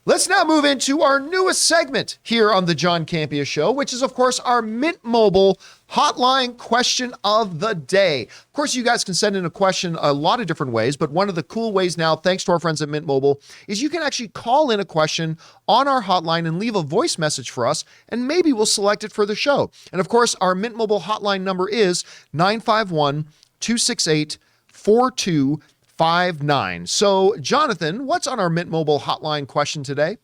Let's now move into our newest segment here on the John Campea Show, which is, of course, our Mint Mobile hotline question of the day. Of course, you guys can send in a question a lot of different ways, but one of the cool ways now, thanks to our friends at Mint Mobile, is you can actually call in a question on our hotline and leave a voice message for us, and maybe we'll select it for the show. And of course, our Mint Mobile hotline number is 951-268-4259. So, Jonathan, what's on our Mint Mobile hotline question today?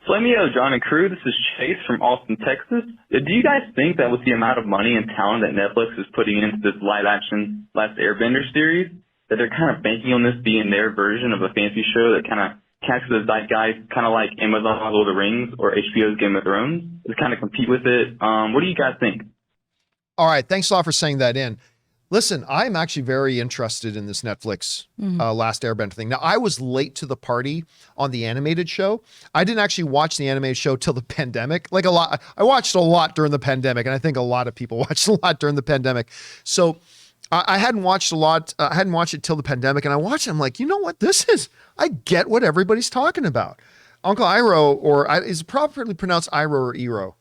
Flamio, John, and crew, this is Chase from Austin, Texas. Do you guys think that with the amount of money and talent that Netflix is putting into this live-action Last Airbender series, that they're kind of banking on this being their version of a fantasy show that kind of catches the zeitgeist, kind of like Amazon's Lord of the Rings or HBO's Game of Thrones, to kind of compete with it? What do you guys think? All right, thanks a lot for saying that in. Listen, I'm actually very interested in this Netflix Last Airbender thing. Now, I was late to the party on the animated show. I didn't actually watch the animated show till the pandemic. Like a lot, I watched a lot during the pandemic, and I think a lot of people watched a lot during the pandemic. So I hadn't watched a lot. I hadn't watched it till the pandemic, and I watched it. I'm like, you know what? I get what everybody's talking about. Uncle Iroh, or is it properly pronounced Iroh or Ero?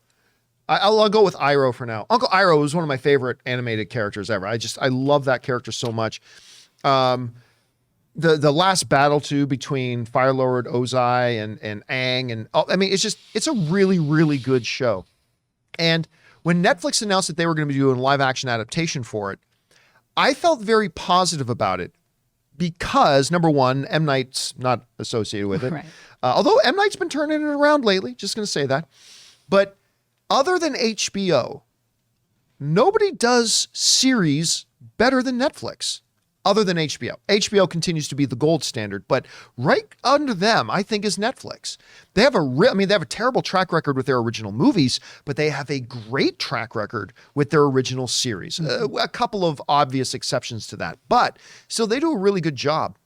I'll go with Iroh for now. Uncle Iroh is one of my favorite animated characters ever. I love that character so much. The last battle too between Fire Lord Ozai and Aang, and it's a really, really good show. And when Netflix announced that they were going to be doing a live action adaptation for it, I felt very positive about it because, number one, M. Night's not associated with it. Right. Although M. Night's been turning it around lately, just going to say that. But other than HBO, nobody does series better than Netflix, other than HBO. HBO continues to be the gold standard, but right under them, I think, is Netflix. They have they have a terrible track record with their original movies, but they have a great track record with their original series. A couple of obvious exceptions to that, but still, they do a really good job.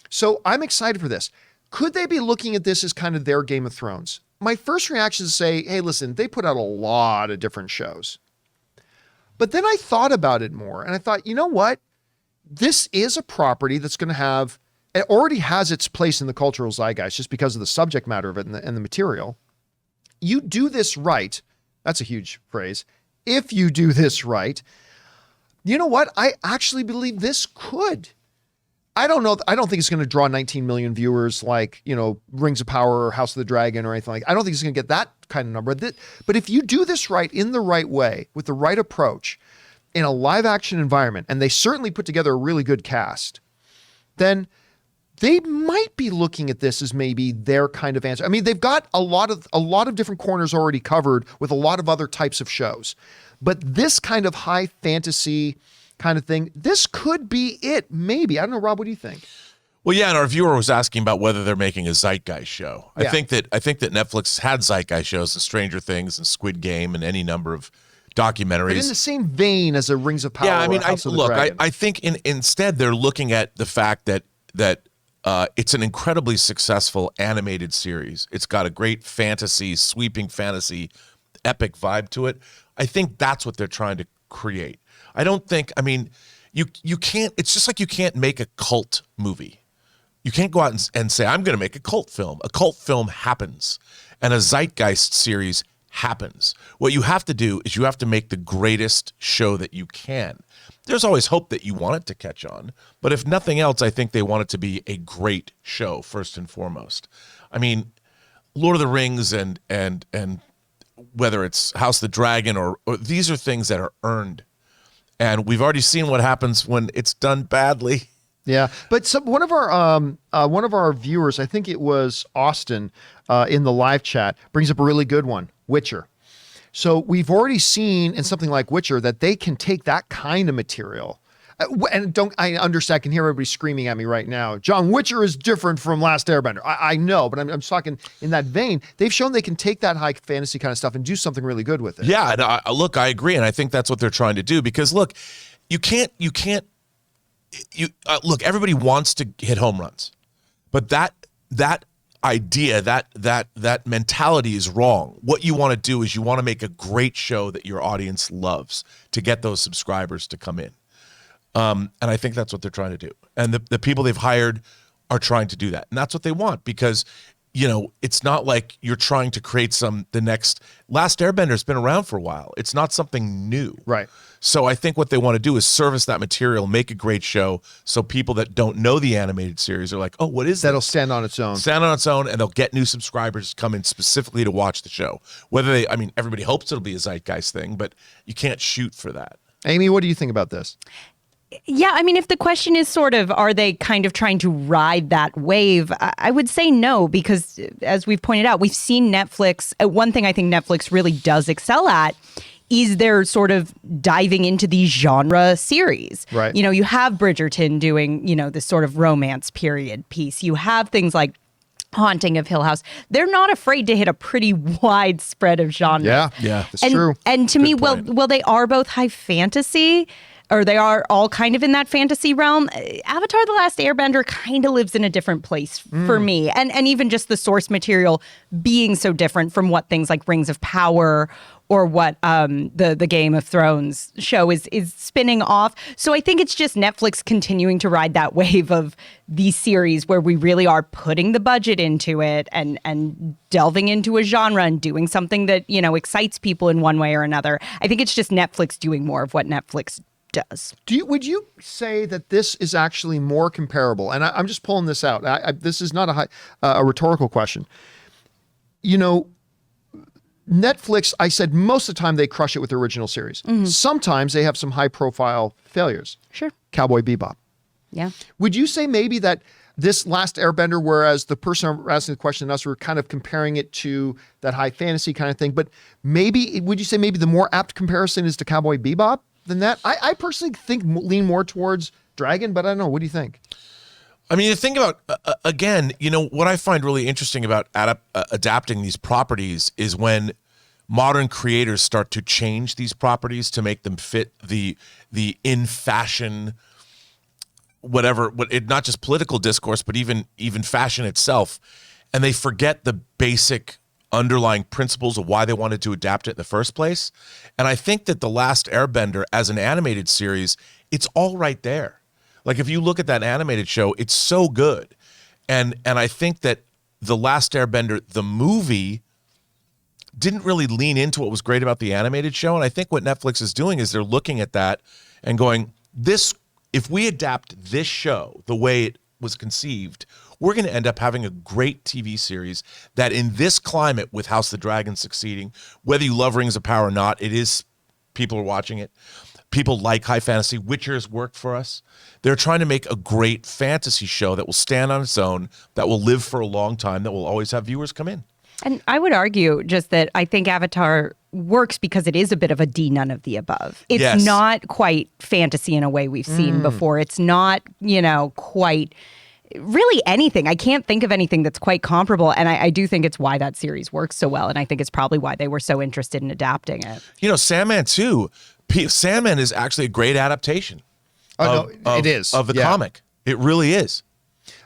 So I'm excited for this. Could they be looking at this as kind of their Game of Thrones? My first reaction is to say, hey, listen, they put out a lot of different shows. But then I thought about it more, and I thought, you know what? This is a property that's going to have, it already has its place in the cultural zeitgeist just because of the subject matter of it and the material. You do this right. That's a huge phrase. If you do this right, you know what? I actually believe this could. I don't know. I don't think it's going to draw 19 million viewers like, Rings of Power or House of the Dragon or anything like that. I don't think it's going to get that kind of number. But if you do this right in the right way, with the right approach, in a live action environment, and they certainly put together a really good cast, then they might be looking at this as maybe their kind of answer. I mean, they've got a lot of different corners already covered with a lot of other types of shows. But this kind of high fantasy kind of thing, this could be it, maybe. I don't know, Rob, what do you think? Well, yeah, and our viewer was asking about whether they're making a zeitgeist show. Yeah. I think that Netflix had zeitgeist shows, and Stranger Things and Squid Game and any number of documentaries. But in the same vein as a Rings of Power. Yeah, I mean, Dragon. I think instead they're looking at the fact that it's an incredibly successful animated series. It's got a great fantasy, sweeping fantasy, epic vibe to it. I think that's what they're trying to create. I don't think, you can't, it's just like you can't make a cult movie. You can't go out and say, I'm going to make a cult film. A cult film happens, and a zeitgeist series happens. What you have to do is you have to make the greatest show that you can. There's always hope that you want it to catch on, but if nothing else, I think they want it to be a great show first and foremost. I mean, Lord of the Rings and whether it's House of the Dragon or these are things that are earned. And we've already seen what happens when it's done badly. Yeah, but one of our viewers, I think it was Austin, in the live chat, brings up a really good one: Witcher. So we've already seen in something like Witcher that they can take that kind of material. I understand. I can hear everybody screaming at me right now. John, Witcher is different from Last Airbender. I know, but I'm talking in that vein. They've shown they can take that high fantasy kind of stuff and do something really good with it. Yeah, and I agree, and I think that's what they're trying to do. Because look, look, everybody wants to hit home runs, but that idea, that mentality is wrong. What you want to do is you want to make a great show that your audience loves to get those subscribers to come in. And I think that's what they're trying to do. And the people they've hired are trying to do that. And that's what they want, because it's not like you're trying to create the next Last Airbender's been around for a while. It's not something new. Right. So I think what they want to do is service that material, make a great show, so people that don't know the animated series are like, oh, what is that? That'll stand on its own. Stand on its own, and they'll get new subscribers to come in specifically to watch the show. Everybody hopes it'll be a zeitgeist thing, but you can't shoot for that. Amy, what do you think about this? Yeah, I mean, if the question is sort of, are they kind of trying to ride that wave? I would say no, because as we've pointed out, we've seen Netflix. One thing I think Netflix really does excel at is they're sort of diving into these genre series. Right. You have Bridgerton doing, this sort of romance period piece. You have things like Haunting of Hill House. They're not afraid to hit a pretty wide spread of genres. Yeah, that's true. And to me, well, they are both high fantasy, or they are all kind of in that fantasy realm. Avatar: The Last Airbender kind of lives in a different place for me. And even just the source material being so different from what things like Rings of Power or what the Game of Thrones show is spinning off. So I think it's just Netflix continuing to ride that wave of these series where we really are putting the budget into it and delving into a genre and doing something that, excites people in one way or another. I think it's just Netflix doing more of what Netflix does. Would you say that this is actually more comparable? And I'm just pulling this out. This is not a rhetorical question. Netflix, I said most of the time they crush it with the original series. Mm-hmm. Sometimes they have some high-profile failures. Sure. Cowboy Bebop. Yeah. Would you say maybe that this Last Airbender, whereas the person asking the question and us were kind of comparing it to that high fantasy kind of thing, but would you say maybe the more apt comparison is to Cowboy Bebop than that? I personally lean more towards Dragon, but I don't know. What do you think? I mean, the thing about, again, what I find really interesting about adapting these properties is when modern creators start to change these properties to make them fit the in fashion, not just political discourse, but even fashion itself. And they forget the basic underlying principles of why they wanted to adapt it in the first place. And I think that The Last Airbender as an animated series, it's all right there. Like, if you look at that animated show, it's so good. And I think that The Last Airbender, the movie, didn't really lean into what was great about the animated show. And I think what Netflix is doing is they're looking at that and going, if we adapt this show the way it was conceived, we're going to end up having a great TV series that in this climate with House of the Dragon succeeding, whether you love Rings of Power or not, people are watching it. People like high fantasy. Witcher's worked for us. They're trying to make a great fantasy show that will stand on its own, that will live for a long time, that will always have viewers come in. And I would argue just that I think Avatar works because it is a bit of a D none of the above. It's not quite fantasy in a way we've seen before. It's not, quite really anything. I can't think of anything that's quite comparable. And I do think it's why that series works so well. And I think it's probably why they were so interested in adapting it. Sandman too. Sandman is actually a great adaptation. It is. Of the comic. It really is.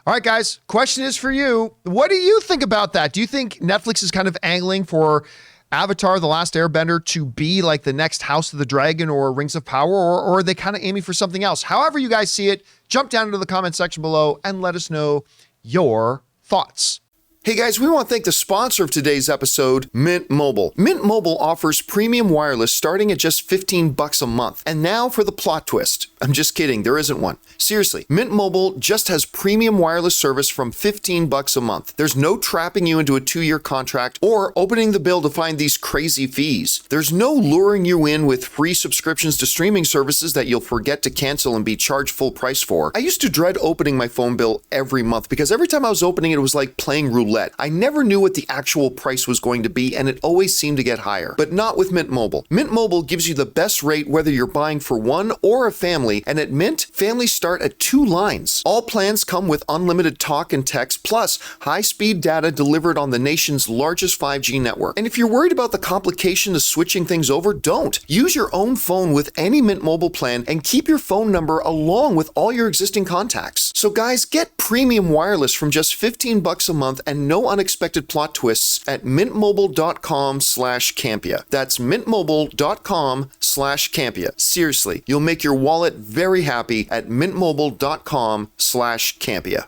All right, guys, question is for you. What do you think about that? Do you think Netflix is kind of angling for Avatar: The Last Airbender to be like the next House of the Dragon or Rings of Power, or are they kind of aiming for something else? However you guys see it, jump down into the comment section below and let us know your thoughts. Hey guys, we want to thank the sponsor of today's episode, Mint Mobile. Mint Mobile offers premium wireless starting at just $15 a month. And now for the plot twist. I'm just kidding, there isn't one. Seriously, Mint Mobile just has premium wireless service from $15 a month. There's no trapping you into a 2-year contract or opening the bill to find these crazy fees. There's no luring you in with free subscriptions to streaming services that you'll forget to cancel and be charged full price for. I used to dread opening my phone bill every month because every time I was opening it, it was like playing roulette. I never knew what the actual price was going to be, and it always seemed to get higher. But not with Mint Mobile. Mint Mobile gives you the best rate whether you're buying for one or a family, and at Mint, families start at 2 lines. All plans come with unlimited talk and text, plus high-speed data delivered on the nation's largest 5G network. And if you're worried about the complication of switching things over, don't. Use your own phone with any Mint Mobile plan and keep your phone number along with all your existing contacts. So guys, get premium wireless from just $15 a month and no unexpected plot twists at mintmobile.com/Campea. That's mintmobile.com/Campea. Seriously, you'll make your wallet very happy at mintmobile.com/Campea.